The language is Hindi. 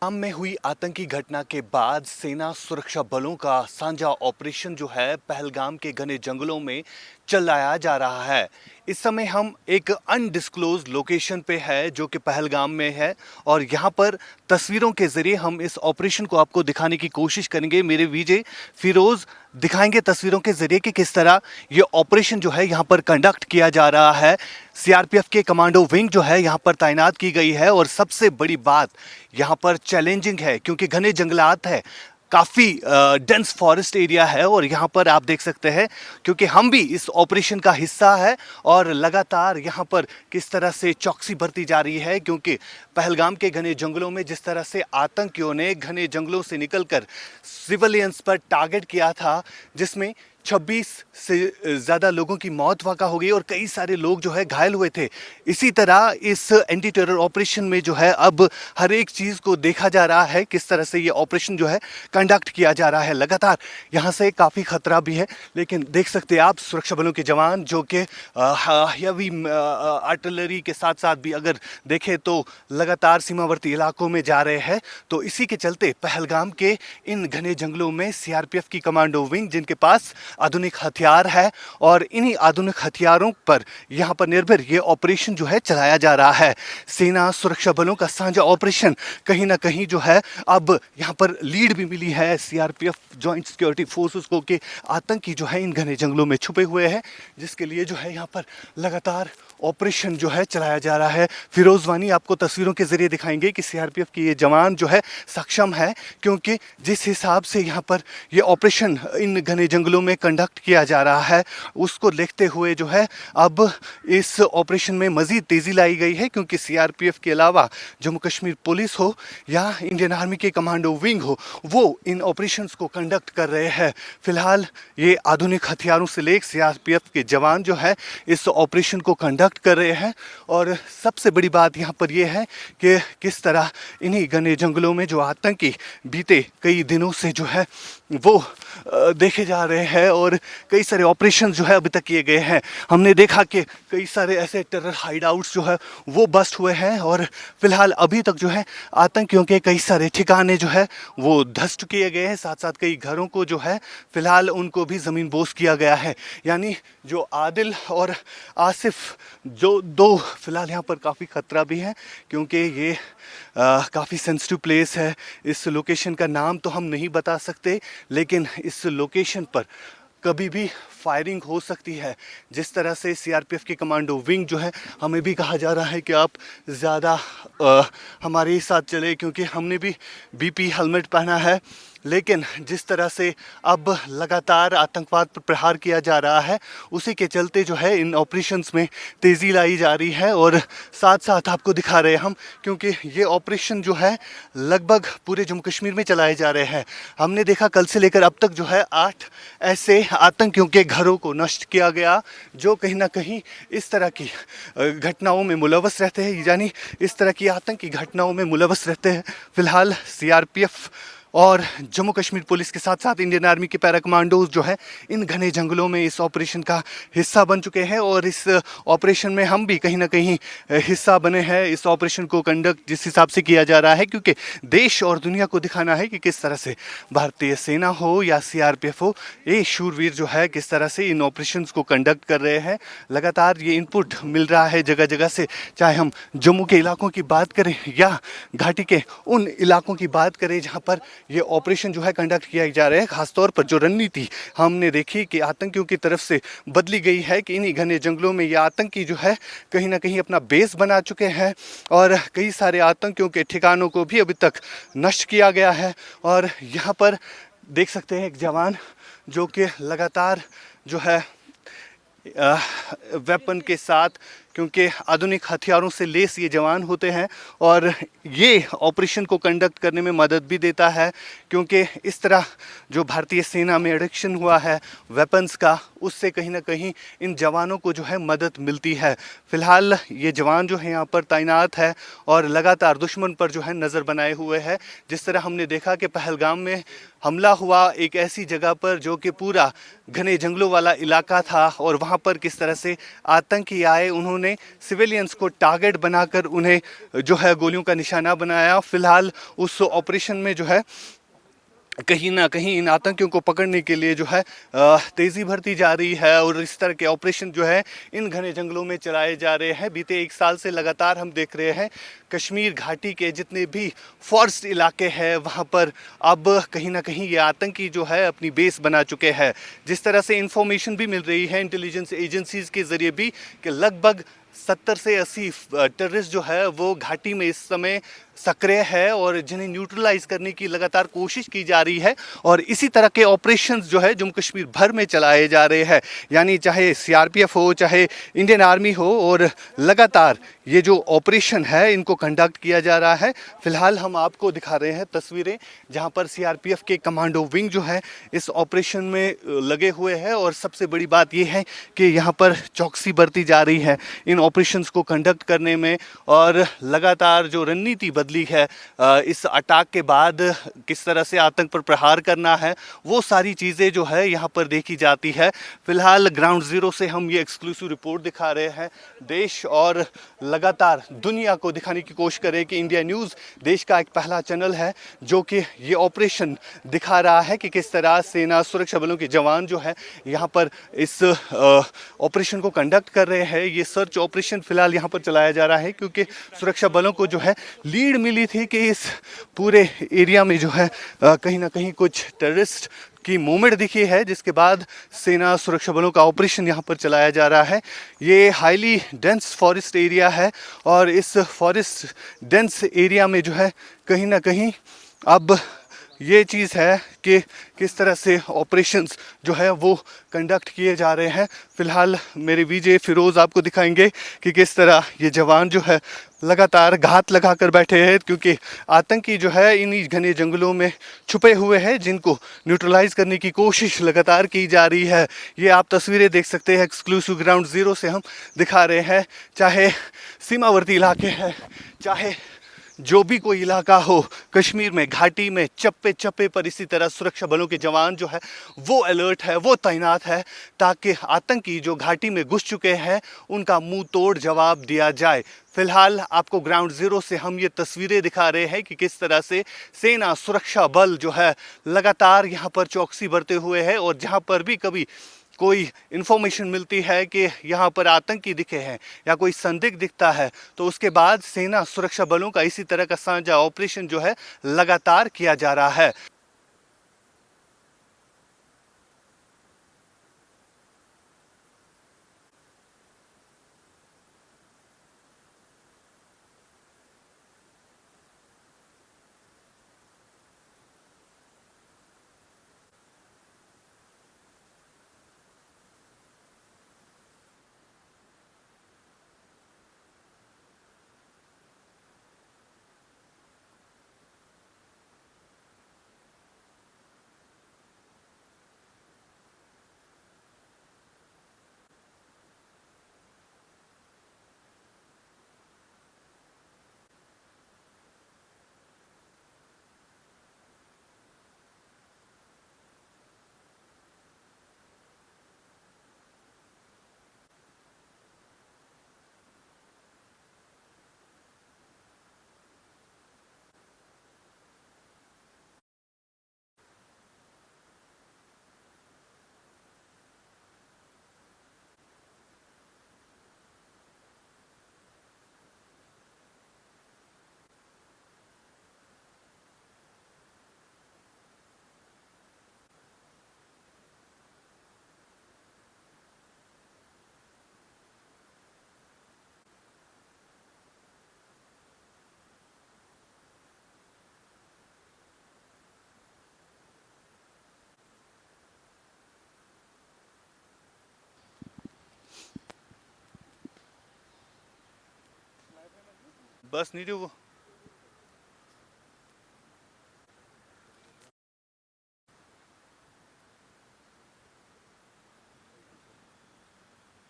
पहलगाम में हुई आतंकी घटना के बाद सेना सुरक्षा बलों का साझा ऑपरेशन जो है पहलगाम के घने जंगलों में चलाया जा रहा है। इस समय हम एक अनडिस्क्लोज लोकेशन पे है जो कि पहलगाम में है और यहाँ पर तस्वीरों के जरिए हम इस ऑपरेशन को आपको दिखाने की कोशिश करेंगे। मेरे विजय फिरोज दिखाएंगे तस्वीरों के जरिए कि किस तरह ये ऑपरेशन जो है यहाँ पर कंडक्ट किया जा रहा है। सीआरपीएफ के कमांडो विंग जो है यहाँ पर तैनात की गई है और सबसे बड़ी बात यहाँ पर चैलेंजिंग है क्योंकि घने जंगलात है, काफ़ी डेंस फॉरेस्ट एरिया है और यहाँ पर आप देख सकते हैं क्योंकि हम भी इस ऑपरेशन का हिस्सा है और लगातार यहाँ पर किस तरह से चौकसी बरती जा रही है क्योंकि पहलगाम के घने जंगलों में जिस तरह से आतंकियों ने घने जंगलों से निकलकर सिविलियंस पर टारगेट किया था, जिसमें 26 से ज़्यादा लोगों की मौत वाक़ा हो गई और कई सारे लोग जो है घायल हुए थे। इसी तरह इस एंटी टेरर ऑपरेशन में जो है अब हर एक चीज़ को देखा जा रहा है, किस तरह से ये ऑपरेशन जो है कंडक्ट किया जा रहा है। लगातार यहाँ से काफ़ी खतरा भी है, लेकिन देख सकते हैं आप सुरक्षा बलों के जवान जो कि हेवी आर्टिलरी के साथ साथ भी अगर देखें तो लगातार सीमावर्ती इलाकों में जा रहे हैं। तो इसी के चलते पहलगाम के इन घने जंगलों में सीआरपीएफ की कमांडो विंग जिनके पास आधुनिक हथियार है और इन्हीं आधुनिक हथियारों पर यहाँ पर निर्भर ये ऑपरेशन जो है चलाया जा रहा है। सेना सुरक्षा बलों का साझा ऑपरेशन कहीं ना कहीं जो है अब यहाँ पर लीड भी मिली है सीआरपीएफ जॉइंट सिक्योरिटी फोर्सेस को कि आतंकी जो है इन घने जंगलों में छुपे हुए हैं, जिसके लिए जो है यहाँ पर लगातार ऑपरेशन जो है चलाया जा रहा है। फिरोज वानी आपको तस्वीरों के जरिए दिखाएंगे कि सीआरपीएफ के ये जवान जो है सक्षम है क्योंकि जिस हिसाब से यहाँ पर ये ऑपरेशन इन घने जंगलों में कंडक्ट किया जा रहा है उसको देखते हुए जो है अब इस ऑपरेशन में मज़ीद तेज़ी लाई गई है क्योंकि सीआरपीएफ के अलावा जम्मू कश्मीर पुलिस हो या इंडियन आर्मी के कमांडो विंग हो, वो इन ऑपरेशंस को कंडक्ट कर रहे हैं। फिलहाल ये आधुनिक हथियारों से लेकर सीआरपीएफ के जवान जो है इस ऑपरेशन को कंडक्ट कर रहे हैं और सबसे बड़ी बात यहाँ पर यह है कि किस तरह इन्हीं घने जंगलों में जो आतंकी बीते कई दिनों से जो है वो देखे जा रहे हैं और कई सारे ऑपरेशन जो है अभी तक किए गए हैं। हमने देखा कि कई सारे ऐसे टेरर हाइड आउट्स जो है वो बस्ट हुए हैं और फिलहाल अभी तक जो है आतंकियों के कई सारे ठिकाने जो है वो ध्वस्त किए गए हैं, साथ साथ कई घरों को जो है फिलहाल उनको भी ज़मीन बोस किया गया है। यानी जो आदिल और आसिफ जो दो फिलहाल यहाँ पर काफ़ी ख़तरा भी है क्योंकि ये काफ़ी सेंसिटिव प्लेस है। इस लोकेशन का नाम तो हम नहीं बता सकते, लेकिन इस लोकेशन पर कभी भी फायरिंग हो सकती है। जिस तरह से सीआरपीएफ के कमांडो विंग जो है हमें भी कहा जा रहा है कि आप ज़्यादा हमारे साथ चले क्योंकि हमने भी बीपी हेलमेट पहना है, लेकिन जिस तरह से अब लगातार आतंकवाद पर प्रहार किया जा रहा है उसी के चलते जो है इन ऑपरेशंस में तेज़ी लाई जा रही है और साथ साथ आपको दिखा रहे हैं हम क्योंकि ये ऑपरेशन जो है लगभग पूरे जम्मू कश्मीर में चलाए जा रहे हैं। हमने देखा कल से लेकर अब तक जो है 8 ऐसे आतंकियों के घरों को नष्ट किया गया जो कहीं ना कहीं इस तरह की घटनाओं में मुलव्वस रहते हैं, यानी इस तरह की आतंकी घटनाओं में मुलव्वस रहते हैं। फिलहाल सीआरपीएफ और जम्मू कश्मीर पुलिस के साथ साथ इंडियन आर्मी के पैरा कमांडोज जो है इन घने जंगलों में इस ऑपरेशन का हिस्सा बन चुके हैं और इस ऑपरेशन में हम भी कहीं ना कहीं हिस्सा बने हैं। इस ऑपरेशन को कंडक्ट जिस हिसाब से किया जा रहा है क्योंकि देश और दुनिया को दिखाना है कि किस तरह से भारतीय सेना हो या सीआरपीएफ हो, ये शूरवीर जो है किस तरह से इन ऑपरेशंस को कंडक्ट कर रहे हैं। लगातार ये इनपुट मिल रहा है जगह जगह से, चाहे हम जम्मू के इलाकों की बात करें या घाटी के उन इलाकों की बात करें जहाँ पर ये ऑपरेशन जो है कंडक्ट किया जा रहा है। खासतौर पर जो रणनीति हमने देखी कि आतंकियों की तरफ से बदली गई है कि इन्हीं घने जंगलों में ये आतंकी जो है कहीं ना कहीं अपना बेस बना चुके हैं और कई सारे आतंकियों के ठिकानों को भी अभी तक नष्ट किया गया है। और यहाँ पर देख सकते हैं एक जवान जो कि लगातार जो है वेपन के साथ, क्योंकि आधुनिक हथियारों से लेस ये जवान होते हैं और ये ऑपरेशन को कंडक्ट करने में मदद भी देता है क्योंकि इस तरह जो भारतीय सेना में एडिक्शन हुआ है वेपन्स का, उससे कहीं ना कहीं इन जवानों को जो है मदद मिलती है। फिलहाल ये जवान जो है यहाँ पर तैनात है और लगातार दुश्मन पर जो है नज़र बनाए हुए है। जिस तरह हमने देखा कि पहलगाम में हमला हुआ एक ऐसी जगह पर जो कि पूरा घने जंगलों वाला इलाका था और वहाँ पर किस तरह से आतंकी आए, उन्होंने उन्होंने सिविलियंस को टारगेट बनाकर उन्हें जो है गोलियों का निशाना बनाया। फिलहाल उस ऑपरेशन में जो है कहीं ना कहीं इन आतंकियों को पकड़ने के लिए जो है तेज़ी बढ़ती जा रही है और इस तरह के ऑपरेशन जो है इन घने जंगलों में चलाए जा रहे हैं। बीते एक साल से लगातार हम देख रहे हैं कश्मीर घाटी के जितने भी फॉरेस्ट इलाके हैं वहाँ पर अब कहीं ना कहीं ये आतंकी जो है अपनी बेस बना चुके हैं। जिस तरह से इंफॉर्मेशन भी मिल रही है इंटेलिजेंस एजेंसीज़ के ज़रिए भी कि लगभग 70 से 80 टेररिस्ट जो है वो घाटी में इस समय सक्रिय है और जिन्हें न्यूट्रलाइज करने की लगातार कोशिश की जा रही है। और इसी तरह के ऑपरेशंस जो है जम्मू कश्मीर भर में चलाए जा रहे हैं, यानी चाहे सीआरपीएफ हो चाहे इंडियन आर्मी हो, और लगातार ये जो ऑपरेशन है इनको कंडक्ट किया जा रहा है। फिलहाल हम आपको दिखा रहे हैं तस्वीरें जहां पर सीआरपीएफ के कमांडो विंग जो है इस ऑपरेशन में लगे हुए हैं। और सबसे बड़ी बात यह है कि यहाँ पर चौकसी बरती जा रही है इन ऑपरेशंस को कंडक्ट करने में। और लगातार जो रणनीति बदली है इस अटैक के बाद किस तरह से आतंक पर प्रहार करना है, वो सारी चीज़ें जो है यहाँ पर देखी जाती है। फिलहाल ग्राउंड ज़ीरो से हम ये एक्सक्लूसिव रिपोर्ट दिखा रहे हैं देश और लगातार दुनिया को दिखाने की कोशिश करें कि इंडिया न्यूज़ देश का एक पहला चैनल है जो कि ये ऑपरेशन दिखा रहा है कि किस तरह सेना सुरक्षा बलों के जवान जो है यहाँ पर इस ऑपरेशन को कंडक्ट कर रहे हैं। ये सर्च ऑपरेशन फिलहाल यहाँ पर चलाया जा रहा है क्योंकि सुरक्षा बलों को जो है लीड मिली थी कि इस पूरे एरिया में जो है कहीं ना कहीं कुछ टेररिस्ट की मूवमेंट दिखी है, जिसके बाद सेना सुरक्षा बलों का ऑपरेशन यहाँ पर चलाया जा रहा है। ये हाईली डेंस फॉरेस्ट एरिया है और इस फॉरेस्ट डेंस एरिया में जो है कहीं ना कहीं अब ये चीज़ है कि किस तरह से ऑपरेशंस जो है वो कंडक्ट किए जा रहे हैं। फिलहाल मेरे विजय फिरोज़ आपको दिखाएंगे कि किस तरह ये जवान जो है लगातार घात लगा कर बैठे हैं क्योंकि आतंकी जो है इन्हीं घने जंगलों में छुपे हुए हैं जिनको न्यूट्रलाइज करने की कोशिश लगातार की जा रही है। ये आप तस्वीरें देख सकते हैं, एक्सक्लूसिव ग्राउंड ज़ीरो से हम दिखा रहे हैं। चाहे सीमावर्ती इलाके हैं, चाहे जो भी कोई इलाका हो कश्मीर में, घाटी में, चप्पे चप्पे पर इसी तरह सुरक्षा बलों के जवान जो है वो अलर्ट है, वो तैनात है ताकि आतंकी जो घाटी में घुस चुके हैं उनका मुंह तोड़ जवाब दिया जाए। फिलहाल आपको ग्राउंड ज़ीरो से हम ये तस्वीरें दिखा रहे हैं कि किस तरह से सेना सुरक्षा बल जो है लगातार यहाँ पर चौकसी बरते हुए है और जहाँ पर भी कभी कोई इन्फॉर्मेशन मिलती है कि यहाँ पर आतंकी दिखे हैं या कोई संदिग्ध दिखता है तो उसके बाद सेना सुरक्षा बलों का इसी तरह का साझा ऑपरेशन जो है लगातार किया जा रहा है। बस नीचे वो